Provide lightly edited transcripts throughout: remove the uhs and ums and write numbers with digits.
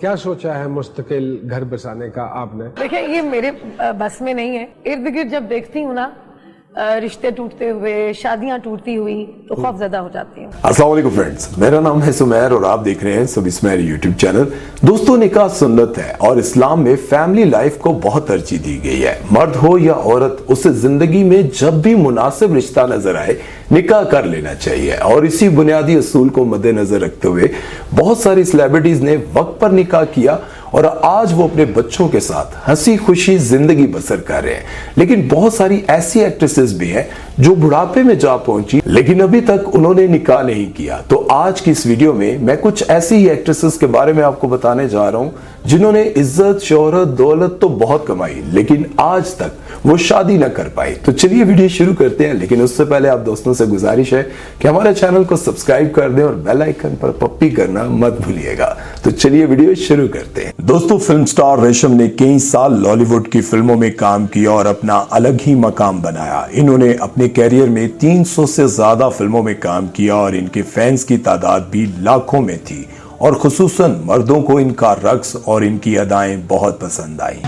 क्या सोचा है मुस्तकिल घर बसाने का आपने? देखिए, ये मेरे बस में नहीं है। इर्द गिर्द जब देखती हूँ ना रिश्ते टूटते हुए, शादियां टूटती हुई, तो खौफजदा हो जाती हूँ। अस्सलाम वालेकुम फ्रेंड्स, मेरा नाम है सुमैर और आप देख रहे हैं सुबह यूट्यूब चैनल। दोस्तों, निकाह सुन्नत है और इस्लाम में फैमिली लाइफ को बहुत तरजीह दी गई है। मर्द हो या औरत, उसे जिंदगी में जब भी मुनासिब रिश्ता नजर आए निकाह कर लेना चाहिए। और इसी बुनियादी असूल को मद्देनजर रखते हुए बहुत सारी सेलिब्रिटीज ने वक्त पर निकाह किया और आज वो अपने बच्चों के साथ हंसी खुशी जिंदगी बसर कर रहे हैं। लेकिन बहुत सारी ऐसी एक्ट्रेसेस भी हैं जो बुढ़ापे में जा पहुंची लेकिन अभी तक उन्होंने निकाह नहीं किया। तो आज की इस वीडियो में मैं कुछ ऐसी ही एक्ट्रेसेस के बारे में आपको बताने जा रहा हूं जिन्होंने इज्जत, शोहरत, दौलत तो बहुत कमाई लेकिन आज तक वो शादी ना कर पाई। तो चलिए वीडियो शुरू करते हैं, लेकिन उससे पहले आप दोस्तों से गुजारिश है कि हमारे चैनल को सब्सक्राइब कर दें और बेल आइकन पर पप्पी करना मत भूलिएगा। तो चलिए वीडियो शुरू करते हैं। दोस्तों, फिल्म स्टार रेशम ने कई साल लॉलीवुड की फिल्मों में काम किया और अपना अलग ही मकाम बनाया। इन्होंने अपने कैरियर में 300 से ज्यादा फिल्मों में काम किया और इनके फैंस की तादाद भी लाखों में थी और खुसूसन मर्दों को इनका रक्स और इनकी अदाएं बहुत पसंद आई।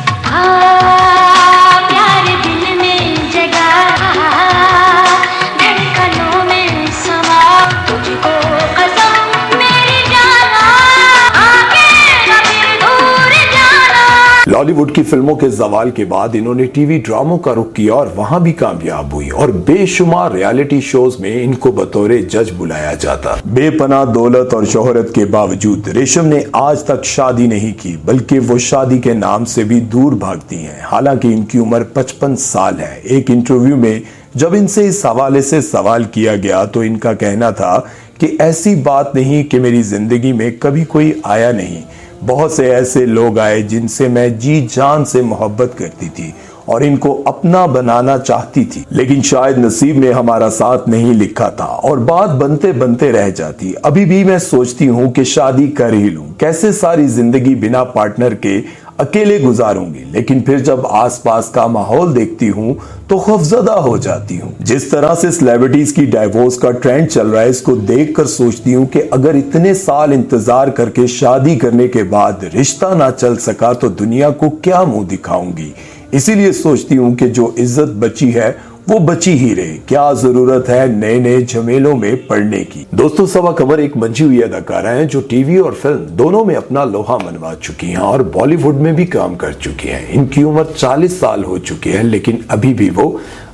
बॉलीवुड की फिल्मों के जवाल के बाद इन्होंने टीवी ड्रामों का रुख किया और वहां भी कामयाब हुई और बेशुमार रियलिटी शोज में इनको बतौर जज बुलाया जाता। बेपनाह दौलत और शोहरत के बावजूद रेशम ने आज तक शादी नहीं की, बल्कि वो शादी के नाम से भी दूर भागती हैं। हालांकि इनकी उम्र 55 साल है। एक इंटरव्यू में जब इनसे इस हवाले से सवाल किया गया तो इनका कहना था कि ऐसी बात नहीं कि मेरी जिंदगी में कभी कोई आया नहीं, बहुत से ऐसे लोग आए जिनसे मैं जी जान से मोहब्बत करती थी और इनको अपना बनाना चाहती थी, लेकिन शायद नसीब में हमारा साथ नहीं लिखा था और बात बनते बनते रह जाती। अभी भी मैं सोचती हूँ कि शादी कर ही लूं, कैसे सारी जिंदगी बिना पार्टनर के अकेले गुजारूंगी, लेकिन फिर जब आसपास का माहौल देखती हूँ तो खौफजदा हो जाती हूँ। जिस तरह से सेलिब्रिटीज की डाइवोर्स का ट्रेंड चल रहा है, इसको देखकर सोचती हूँ कि अगर इतने साल इंतजार करके शादी करने के बाद रिश्ता ना चल सका तो दुनिया को क्या मुंह दिखाऊंगी। इसीलिए सोचती हूँ कि जो इज्जत बची है वो बची ही रहे, क्या जरूरत है नए नए झमेलों में पड़ने की। दोस्तों, सबा कमर एक मंजी हुई अदाकारा हैं जो टीवी और फिल्म दोनों में अपना लोहा मनवा चुकी हैं और बॉलीवुड में भी काम कर चुकी हैं। इनकी उम्र 40 साल हो चुकी है लेकिन अभी भी वो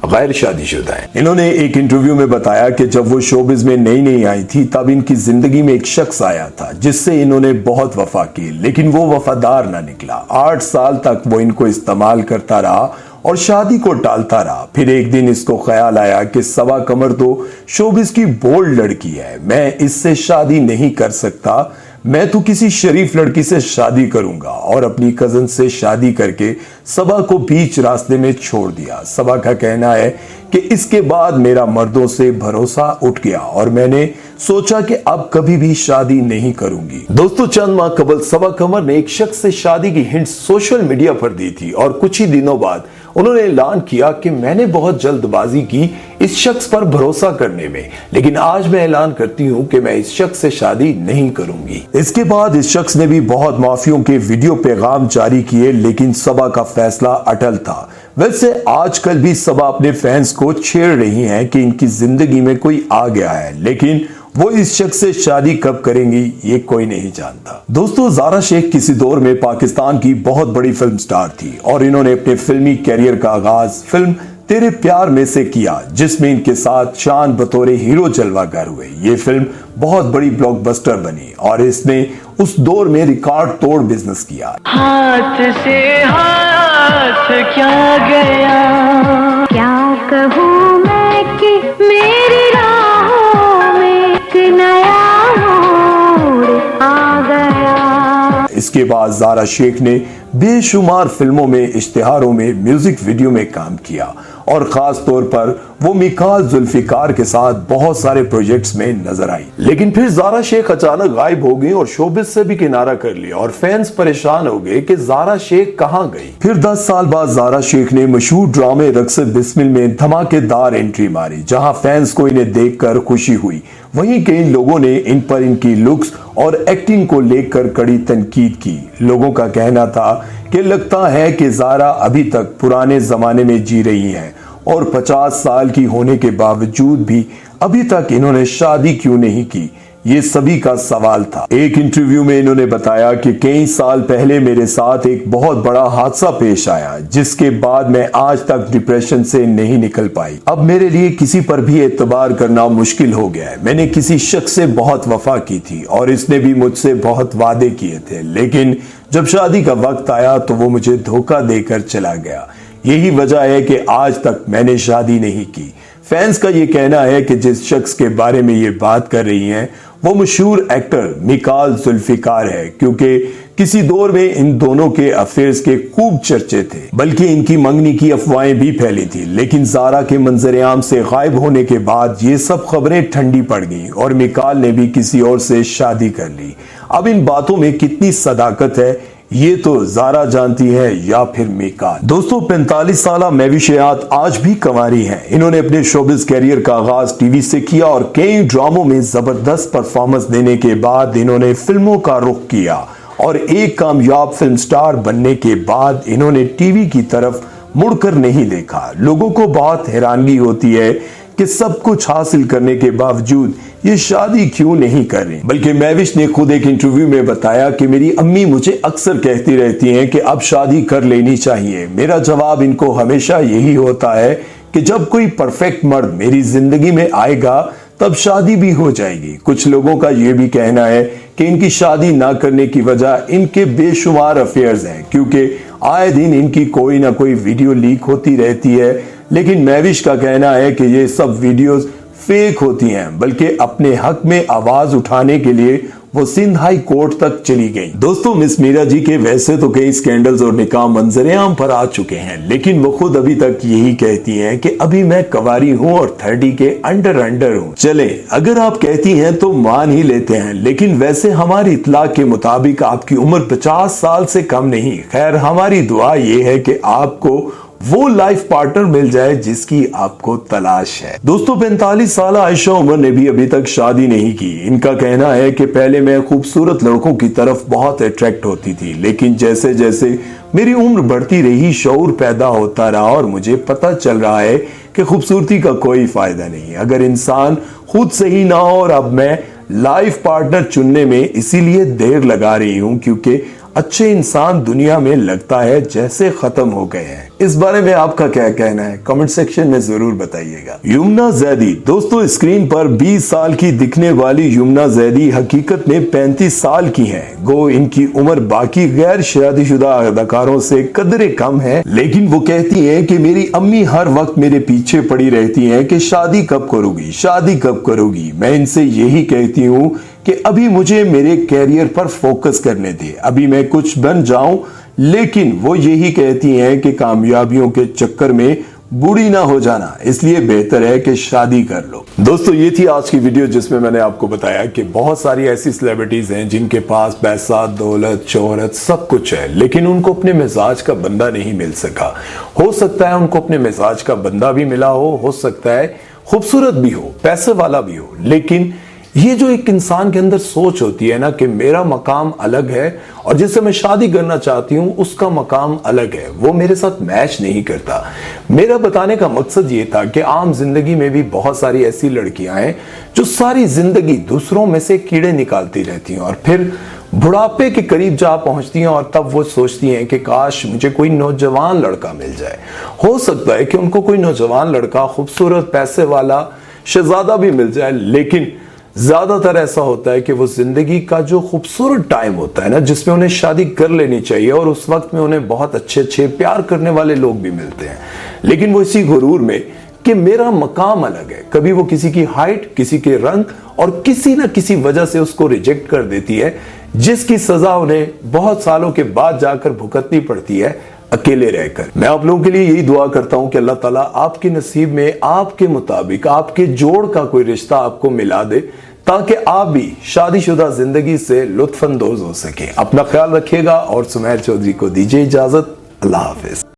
गैर शादीशुदा है। इन्होंने एक इंटरव्यू में बताया कि जब वो शोबिज में नई नई आई थी तब इनकी जिंदगी में एक शख्स आया था जिससे इन्होंने बहुत वफा की, लेकिन वो वफादार ना निकला। 8 साल तक वो इनको इस्तेमाल करता रहा और शादी को टालता रहा। फिर एक दिन इसको ख्याल आया कि सबा कमर तो शोबिज की बोल्ड लड़की है, मैं इससे शादी नहीं कर सकता, मैं तो किसी शरीफ लड़की से शादी करूंगा और अपनी कजन से शादी करके सबा को बीच रास्ते में छोड़ दिया। सबा का कहना है कि इसके बाद मेरा मर्दों से भरोसा उठ गया और मैंने सोचा कि अब कभी भी शादी नहीं करूंगी। दोस्तों, चंद माह कबल सबा कमर ने एक शख्स से शादी की हिंट सोशल मीडिया पर दी थी और कुछ ही दिनों बाद उन्होंने ऐलान किया कि मैंने बहुत जल्दबाजी की इस शख्स पर भरोसा करने में, लेकिन आज मैं ऐलान करती हूं कि मैं इस शख्स से शादी नहीं करूंगी। इसके बाद इस शख्स ने भी बहुत माफियों के वीडियो पैगाम जारी किए, लेकिन सबा का फैसला अटल था। वैसे आजकल भी सबा अपने फैंस को छेड़ रही हैं कि इनकी जिंदगी में कोई आ गया है, लेकिन वो इस शख्स से शादी कब करेंगी ये कोई नहीं जानता। दोस्तों, ज़ारा शेख किसी दौर में पाकिस्तान की बहुत बड़ी फिल्म स्टार थी और इन्होंने अपने फिल्मी कैरियर का आगाज फिल्म तेरे प्यार में से किया, जिसमें इनके साथ शान बतौरे हीरो जलवागर हुए। ये फिल्म बहुत बड़ी ब्लॉकबस्टर बनी और इसने उस दौर में रिकॉर्ड तोड़ बिजनेस किया। हाथ से हाथ क्या गया, क्या कहूँ मैं कि मेरी राहों में एक नया मोड़ आ गया। इसके बाद ज़ारा शेख ने बेशुमार फिल्मों में, इश्तिहारों में, म्यूजिक वीडियो में काम किया और खास तौर पर वो मिकाल जुल्फिकार के साथ बहुत सारे प्रोजेक्ट्स में नजर आई। लेकिन फिर ज़ारा शेख अचानक गायब हो गई और शोबिस से भी किनारा कर लिया और फैंस परेशान हो गए कि ज़ारा शेख कहां गई। फिर 10 साल बाद ज़ारा शेख ने मशहूर ड्रामे रक्स बिस्मिल में धमाकेदार एंट्री मारी, जहां फैंस को इन्हें देखकर खुशी हुई। वहीं कई लोगों ने इन पर इनकी लुक्स और एक्टिंग को लेकर कड़ी तनकीद की। लोगों का कहना था कि लगता है कि ज़ारा अभी तक पुराने जमाने में जी रही हैं और 50 साल की होने के बावजूद भी अभी तक इन्होंने शादी क्यों नहीं की, ये सभी का सवाल था। एक इंटरव्यू में इन्होंने बताया कि कई साल पहले मेरे साथ एक बहुत बड़ा हादसा पेश आया, जिसके बाद मैं आज तक डिप्रेशन से नहीं निकल पाई। अब मेरे लिए किसी पर भी एतबार करना मुश्किल हो गया है। मैंने किसी शख्स से बहुत वफा की थी और इसने भी मुझसे बहुत वादे किए थे, लेकिन जब शादी का वक्त आया तो वो मुझे धोखा देकर चला गया। यही वजह है कि आज तक मैंने शादी नहीं की। फैंस का ये कहना है कि जिस शख्स के बारे में ये बात कर रही हैं वो मशहूर एक्टर मिकाल जुल्फिकार है, क्योंकि किसी दौर में इन दोनों के अफेयर्स के खूब चर्चे थे, बल्कि इनकी मंगनी की अफवाहें भी फैली थी। लेकिन ज़ारा के मंजर-ए-आम से गायब होने के बाद ये सब खबरें ठंडी पड़ गईं और मिकाल ने भी किसी और से शादी कर ली। अब इन बातों में कितनी सदाकत है ये तो ज़ारा जानती है या फिर मिकाल। दोस्तों 45 साल महविश हयात आज भी कंवारी हैं। इन्होंने अपने शोबिस कैरियर का आगाज टीवी से किया और कई ड्रामों में जबरदस्त परफॉर्मेंस देने के बाद इन्होंने फिल्मों का रुख किया और एक कामयाब फिल्म स्टार बनने के बाद इन्होंने टीवी की तरफ मुड़कर नहीं देखा। लोगों को बहुत हैरानगी होती है कि सब कुछ हासिल करने के बावजूद ये शादी क्यों नहीं कर रही, बल्कि महविश ने खुद एक इंटरव्यू में बताया कि मेरी अम्मी मुझे अक्सर कहती रहती हैं कि अब शादी कर लेनी चाहिए। मेरा जवाब इनको हमेशा यही होता है कि जब कोई परफेक्ट मर्द मेरी जिंदगी में आएगा तब शादी भी हो जाएगी। कुछ लोगों का यह भी कहना है कि इनकी शादी ना करने की वजह इनके बेशुमार अफेयर्स हैं, क्योंकि आए दिन इनकी कोई ना कोई वीडियो लीक होती रहती है। लेकिन महविश का कहना है कि ये सब वीडियोस फेक होती हैं, बल्कि अपने हक में आवाज उठाने के लिए वो सिंध हाई कोर्ट तक चली गई। दोस्तों मिस मीरा जी के वैसे तो कई स्कैंडल्स और निकाह मंजर-ए-आम पर आ चुके हैं, लेकिन वो खुद अभी तक यही कहती हैं कि अभी मैं कंवारी हूँ और 30 के अंडर हूँ। चले अगर आप कहती हैं तो मान ही लेते हैं, लेकिन वैसे हमारी इत्तला के मुताबिक आपकी उम्र 50 साल से कम नहीं। खैर हमारी दुआ ये है कि आपको वो लाइफ पार्टनर मिल जाए जिसकी आपको तलाश है। दोस्तों 45 साल आयशा उमर ने भी अभी तक शादी नहीं की। इनका कहना है कि पहले मैं खूबसूरत लड़कों की तरफ बहुत अट्रैक्ट होती थी, लेकिन जैसे जैसे मेरी उम्र बढ़ती रही शऊर पैदा होता रहा और मुझे पता चल रहा है कि खूबसूरती का कोई फायदा नहीं अगर इंसान खुद सही ना हो। और अब मैं लाइफ पार्टनर चुनने में इसीलिए देर लगा रही हूँ क्योंकि अच्छे इंसान दुनिया में लगता है जैसे खत्म हो गए हैं। इस बारे में आपका क्या कहना है कमेंट सेक्शन में जरूर बताइएगा। यमुना जैदी, दोस्तों स्क्रीन पर 20 साल की दिखने वाली यमुना जैदी हकीकत में 35 साल की हैं। गो इनकी उम्र बाकी गैर शादीशुदा अदाकारों से कदरे कम है, लेकिन वो कहती हैं कि मेरी अम्मी हर वक्त मेरे पीछे पड़ी रहती हैं कि शादी कब करोगी, शादी कब करोगी। मैं इनसे यही कहती हूँ कि अभी मुझे मेरे कैरियर पर फोकस करने दे, अभी मैं कुछ बन जाऊं। लेकिन वो यही कहती हैं कि कामयाबियों के चक्कर में बूढ़ी ना हो जाना, इसलिए बेहतर है कि शादी कर लो। दोस्तों ये थी आज की वीडियो जिसमें मैंने आपको बताया कि बहुत सारी ऐसी सेलिब्रिटीज हैं जिनके पास पैसा, दौलत, शोहरत सब कुछ है, लेकिन उनको अपने मिजाज का बंदा नहीं मिल सका। हो सकता है उनको अपने मिजाज का बंदा भी मिला हो सकता है खूबसूरत भी हो, पैसे वाला भी हो, लेकिन ये जो एक इंसान के अंदर सोच होती है ना कि मेरा मकाम अलग है और जिससे मैं शादी करना चाहती हूँ उसका मकाम अलग है, वो मेरे साथ मैच नहीं करता। मेरा बताने का मकसद ये था कि आम जिंदगी में भी बहुत सारी ऐसी लड़कियां हैं जो सारी जिंदगी दूसरों में से कीड़े निकालती रहती हैं और फिर बुढ़ापे के करीब जा पहुंचती हैं और तब वो सोचती हैं कि काश मुझे कोई नौजवान लड़का मिल जाए। हो सकता है कि उनको कोई नौजवान लड़का खूबसूरत, पैसे वाला, शहजादा भी मिल जाए, लेकिन ज्यादातर ऐसा होता है कि वो जिंदगी का जो खूबसूरत टाइम होता है ना जिसमें उन्हें शादी कर लेनी चाहिए और उस वक्त में उन्हें बहुत अच्छे प्यार करने वाले लोग भी मिलते हैं, लेकिन वो इसी गुरूर में कि मेरा मकाम अलग है, कभी वो किसी की हाइट, किसी के रंग और किसी न किसी वजह से उसको रिजेक्ट कर देती है, जिसकी सजा उन्हें बहुत सालों के बाद जाकर भुगतनी पड़ती है अकेले रहकर। मैं आप लोगों के लिए यही दुआ करता हूं कि अल्लाह ताला आपके नसीब में आपके मुताबिक आपके जोड़ का कोई रिश्ता आपको मिला दे, ताकि आप भी शादीशुदा जिंदगी से लुत्फानंदोज हो सके। अपना ख्याल रखिएगा और सुमैर चौधरी को दीजिए इजाजत। अल्लाह हाफिज।